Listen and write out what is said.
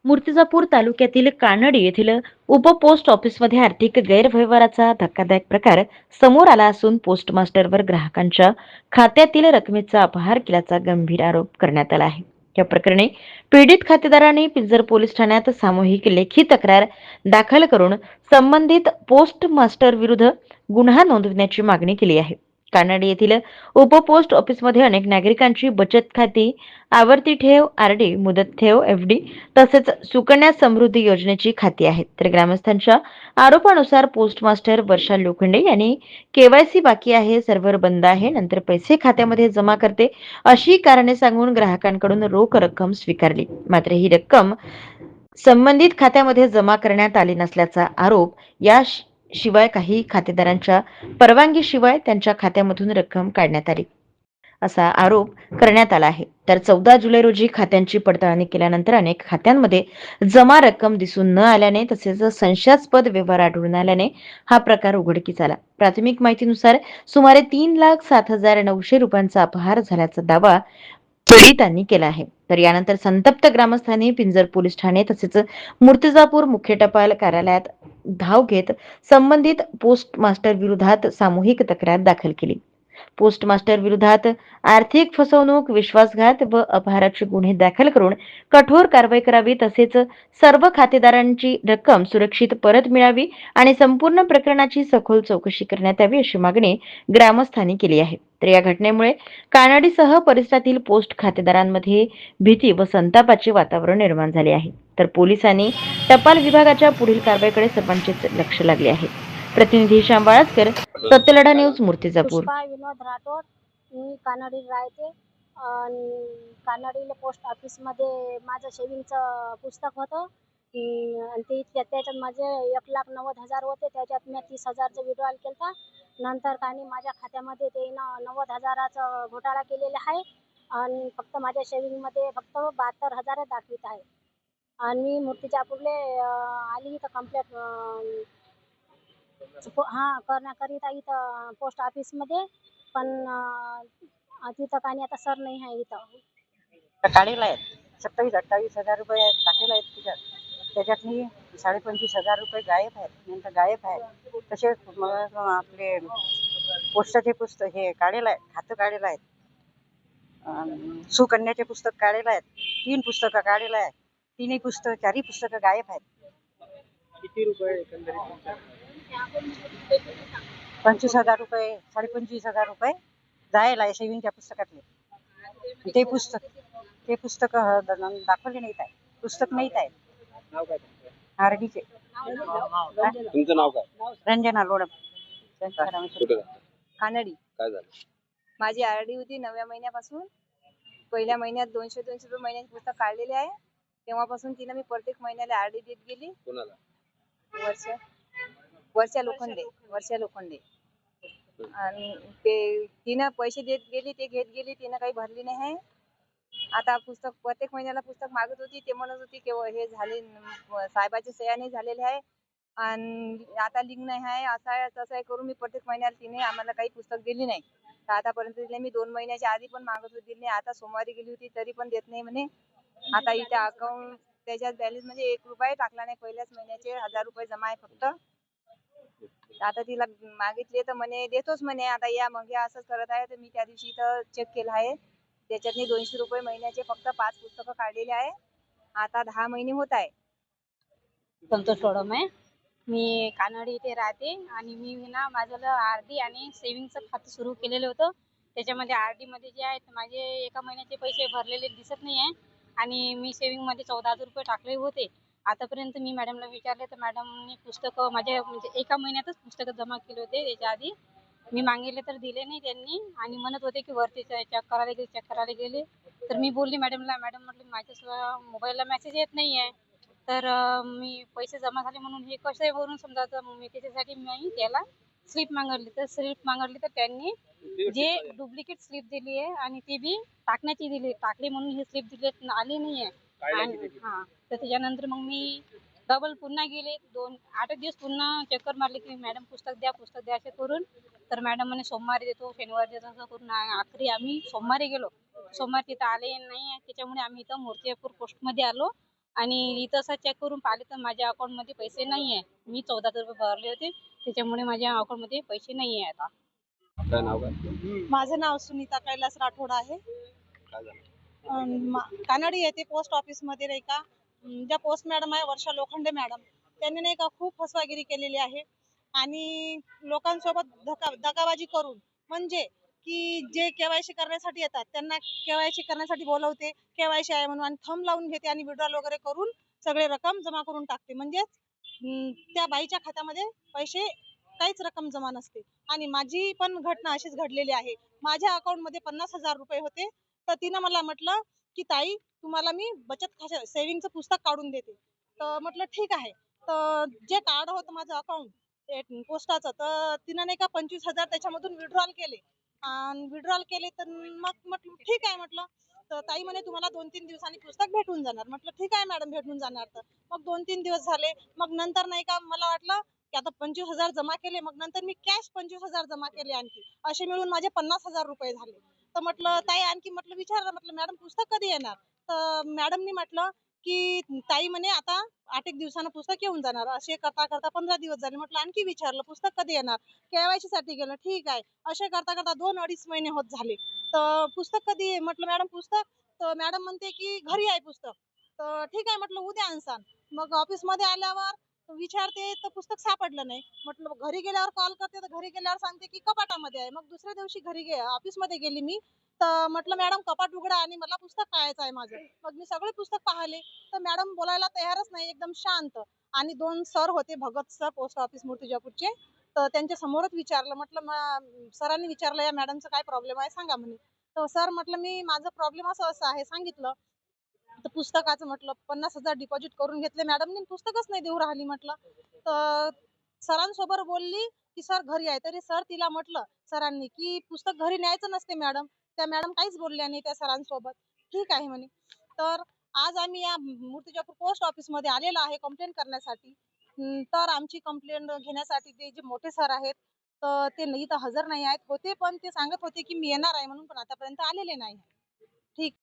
मूर्तिजापूर तालुक्यातील कानडी येथील उपपोस्ट ऑफिसमध्ये आर्थिक गैरव्यवहाराचा धक्कादायक प्रकार समोर आला असून पोस्टमास्टरवर ग्राहकांच्या खात्यातील रकमेचा अपहार केल्याचा गंभीर आरोप करण्यात आला आहे. या प्रकरणी पीडित खातेदारांनी पिंजर पोलीस ठाण्यात सामूहिक लेखी तक्रार दाखल करून संबंधित पोस्ट मास्टर विरुद्ध गुन्हा नोंदवण्याची मागणी केली आहे. कानडी येथील उपपोस्ट ऑफिसमध्ये अनेक नागरिकांची बचत खाती, आवर्ती ठेव, आरडी, मुदत ठेव, एफडी तसेच सुकन्या समृद्धी योजनेची खाती आहेत. तर ग्रामस्थांच्या आरोपानुसार पोस्ट मास्टर वर्षा लोखंडे यांनी केवायसी बाकी आहे, सर्व्हर बंद आहे, नंतर पैसे खात्यामध्ये जमा करते अशी कारणे सांगून ग्राहकांकडून रोख रक्कम स्वीकारली. मात्र ही रक्कम संबंधित खात्यामध्ये जमा करण्यात आली नसल्याचा आरोप या शिवाय काही खातेदारांच्या परवानगीशिवाय त्यांच्या खात्यामधून रक्कम काढण्यात आली असा आरोप करण्यात आला आहे. तर 14 जुलै रोजी खात्यांची पडताळणी केल्यानंतर अनेक खात्यांमध्ये जमा रक्कम दिसून न आल्याने तसेच संशयास्पद व्यवहार आढळून आल्याने हा प्रकार उघडकीस आला. प्राथमिक माहितीनुसार सुमारे 3,07,900 रुपयांचा अपहार झाल्याचा दावा पीडितांनी केला आहे. तर यानंतर संतप्त ग्रामस्थांनी पिंजर पोलीस ठाणे तसेच मूर्तिजापूर मुख्य टपाल कार्यालयात धाव घेत संबंधित पोस्ट मास्टर विरोधात सामूहिक तक्रार दाखल केली. पोस्ट मास्टर विरोधात आर्थिक फसवणूक, विश्वासघात व अपहाराचे गुन्हे दाखल करून कठोर कारवाई करावी तसेच सर्व खातेदारांची रक्कम सुरक्षित परत मिळावी आणि संपूर्ण प्रकरणाची सखोल चौकशी करण्यात यावी अशी मागणी ग्रामस्थांनी केली आहे. तर या घटनेमुळे कानडीसह परिसरातील पोस्ट खातेदारांमध्ये भीती व संतापाचे वातावरण निर्माण झाले आहे. तर पोलिसांनी टपाल विभागाच्या पुढील कारवाईकडे सर्वांचेच लक्ष लागले आहे. प्रतिनिधी श्याम बाळसकर, सत्यलढा न्यूज, मूर्तिजापूर. पुष्पा विनोद राठोड. मी कानडी राहते. कानडीला पोस्ट ऑफिसमध्ये माझं सेविंगचं पुस्तक होतं आणि त्याच्यात माझे 1,90,000 होते. त्याच्यात मी 30,000चं विड्रॉल केलं. नंतर काही माझ्या खात्यामध्ये ते 90,000चा घोटाळा केलेला आहे आणि फक्त माझ्या सेविंगमध्ये फक्त 72,000 दाखवित आहे. आणि मी मूर्तिजापूरले आली तर कंप्लेंट करण्याकरिता इथं पोस्ट ऑफिसमध्ये, पण तिथं काही आता सर नाही आहे इथं. काढलेला आहेत 27-28,000 रुपये टाकलेले आहेत त्याच्यातनी 25,500 रुपये गायब आहेत, नंतर गायब आहेत. तसेच आपले पोस्टाचे पुस्तक हे काढलेलं आहे, खातं काढलेलं आहे. सुकन्याचे पुस्तक काढलेलं आहे, 3 पुस्तकं काढलेलं आहे. 4ही पुस्तकं गायब आहेत. किती रुपये एकंदरीत? 25,000 रुपये, 25,500 रुपये जायला आहे सेविंगच्या पुस्तकातले. ते पुस्तक दाखवले नाहीत आहे, पुस्तक नाहीत आहे. नाव काय? आरडीचे. तुमचं नाव काय? रंजना लोडम. कुठे राहता? कानडी. काय झालं? माझी आरडी होती 9व्या महिन्यापासून. पहिल्या महिन्यात 200-200 रुपये महिन्याचे पुस्तक काढलेले आहे. तेव्हापासून तिनं मी प्रत्येक महिन्याला आरडी देत गेली. कोणाला? वर्षा लोखंडे. आणि ते तिनं पैसे देत गेली, ते घेत गेली, तिनं काही भरली नाही आहे. आता पुस्तक प्रत्येक महिन्याला पुस्तक मागत होती. ते म्हणत होती की हे झाले, साहेबाचे सह्या नाही झालेले आहे आणि आता लिंक नाही आहे, असं आहे तसं आहे करून मी प्रत्येक महिन्याला तिने आम्हाला काही पुस्तक दिली नाही. तर आतापर्यंत तिने मी 2 महिन्याच्या आधी पण मागत होती, दिली नाही. आता सोमवारी गेली होती तरी पण देत नाही म्हणे. आता इथे अकाउंट त्याच्यात बॅलन्स म्हणजे 1 रुपया टाकला नाही. पहिल्याच महिन्याचे 1,000 रुपये जमा आहे फक्त. आता तिला मागितले तर म्हणे देतोच म्हणे. आता या मग या असंच करत आहे. तर मी त्या दिवशी इथं चेक केलं आहे, त्याच्यातनी 200 रुपये महिन्याचे फक्त 5 पुस्तकं काढलेले आहे. आता 10 महिने होत आहे. संतोष सोडम आहे. मी कानडी इथे राहते आणि मी ना माझं आरडी आणि सेव्हिंगचं खातं सुरू केलेलं होतं. त्याच्यामध्ये आरडी मध्ये जे आहेत माझे एका महिन्याचे पैसे भरलेले दिसत नाही आहे आणि मी सेव्हिंगमध्ये 14,000 रुपये टाकले होते. आतापर्यंत मी मॅडमला विचारले तर मॅडमनी पुस्तकं माझ्या म्हणजे एका महिन्यातच पुस्तकं जमा केले होते. त्याच्या आधी मी मागितले तर दिले नाही त्यांनी आणि म्हणत होते की वरती चेक करायला गेले. तर मी बोलली मॅडमला, मॅडम म्हटलं माझ्या मोबाईलला मेसेज येत नाही आहे, तर मी पैसे जमा झाले म्हणून हे कसं वरून समजायचं. मग मी त्याच्यासाठी मी त्याला स्लिप मागितली, तर त्यांनी जे डुप्लिकेट स्लिप दिली आहे आणि ती बी टाकली म्हणून ही स्लिप दिली आली नाही आहे. तर त्याच्यानंतर मग मी डबल पुन्हा गेले, 8 दिवस पुन्हा चक्कर मारले की मॅडम पुस्तक द्या असे करून. तर मॅडम म्हणे सोमवारी देतो, शनिवारी देतो असं करून आखरी आम्ही सोमवारी गेलो. सोमवारी तिथं आले नाही आहे, त्याच्यामुळे आम्ही इथं मूर्तिजापूर पोस्टमध्ये आलो आणि इथं असं चेक करून पाहिले तर माझ्या अकाउंटमध्ये पैसे नाही आहे. मी 14,000 रुपये भरले होते, त्याच्यामुळे माझ्या अकाउंटमध्ये पैसे नाही आहे आता. काय नाव काय? माझं नाव सुनीता कैलास राठोड आहे. काय झालं? कानडी येथे पोस्ट ऑफिस मध्ये नाही का ज्या पोस्ट मॅडम आहे वर्षा लोखंडे मॅडम, त्यांनी नाही का खूप फसवागिरी केलेली आहे आणि लोकांसोबत दगाबाजी करून, म्हणजे की जे केवायसी करण्यासाठी येतात त्यांना केवायसी करण्यासाठी बोलवते, केवायसी आहे म्हणून, आणि थंब लावून घेते आणि विड्रॉल वगैरे करून सगळे रक्कम जमा करून टाकते. म्हणजेच त्या बाईच्या खात्यामध्ये पैसे काहीच रक्कम जमा नसते. आणि माझी पण घटना अशीच घडलेली आहे. माझ्या अकाउंटमध्ये 50,000 रुपये होते, तर तिनं मला म्हटलं की ताई तुम्हाला मी बचत खात्या सेव्हिंगचं पुस्तक काढून देते. तर म्हटलं ठीक आहे. तर जे कार्ड होतं माझं अकाउंट पोस्टाचं, तर तिनं नाही का 25,000 त्याच्यामधून विड्रॉल केले. आणि विड्रॉल केले तर मग म्हटलं ठीक आहे म्हटलं. तर ताई म्हणे तुम्हाला 2-3 दिवसांनी पुस्तक भेटून जाणार. म्हटलं ठीक आहे मॅडम भेटून जाणार. तर मग 2-3 दिवस झाले. मग नंतर नाही का मला वाटलं की आता 25,000 जमा केले, मग नंतर मी कॅश 25,000 जमा केले आणखी. असे मिळून माझे 50,000 रुपये झाले. तर म्हटलं ताई आणखी म्हटलं विचारलं, म्हटलं मॅडम पुस्तक कधी येणार? तर मॅडमनी म्हटलं की ताई म्हणे आता 8 एक दिवसानं पुस्तक येऊन जाणार. असे करता करता 15 दिवस झाले. म्हटलं आणखी विचारलं पुस्तक कधी येणार? केवायसी साठी गेलं, ठीक आहे. असे करता करता 2-2.5 महिने होत झाले. तर पुस्तक कधी आहे? म्हटलं मॅडम पुस्तक, तर मॅडम म्हणते की घरी आहे पुस्तक. तर ठीक आहे म्हटलं उद्या आणसान. मग ऑफिसमध्ये आल्यावर विचारते तर पुस्तक सापडलं नाही. म्हटलं घरी गेल्यावर कॉल करते, तर घरी गेल्यावर सांगते की कपाटामध्ये आहे. मग दुसऱ्या दिवशी ऑफिसमध्ये गेली मी, तर म्हटलं मॅडम कपाट उघडा आणि मला पुस्तक पाहायचं आहे माझं. मग मी सगळे पुस्तक पाहिले, तर मॅडम बोलायला तयारच नाही, एकदम शांत. आणि 2 सर होते, भगत सर पोस्ट ऑफिस मूर्तिजापूरचे. तर त्यांच्या समोरच विचारलं, म्हटलं सरांनी विचारलं या मॅडमचं काय प्रॉब्लेम आहे सांगा म्हणे. तर सर म्हटलं मी माझं प्रॉब्लेम असं असं आहे सांगितलं. तर पुस्तकाचं म्हटलं 50,000 डिपॉझिट करून घेतले मॅडमनी, पुस्तकच नाही देऊ राहिली म्हटलं. तर सरांसोबत बोलली की सर घरी आहे. तरी सर तिला म्हटलं सरांनी की पुस्तक घरी न्यायचं नसते मॅडम. त्या मॅडम काहीच बोलल्या नाही त्या सरांसोबत. ठीक आहे म्हणे. तर आज आम्ही या मूर्तिजापूर पोस्ट ऑफिसमध्ये आलेलो आहे कंप्लेंट करण्यासाठी. तर आमची कंप्लेंट घेण्यासाठी ते जे मोठे सर आहेत, तर ते इथं हजर नाही आहेत. होते पण ते सांगत होते की मी येणार आहे म्हणून, पण आतापर्यंत आलेले नाही. ठीक.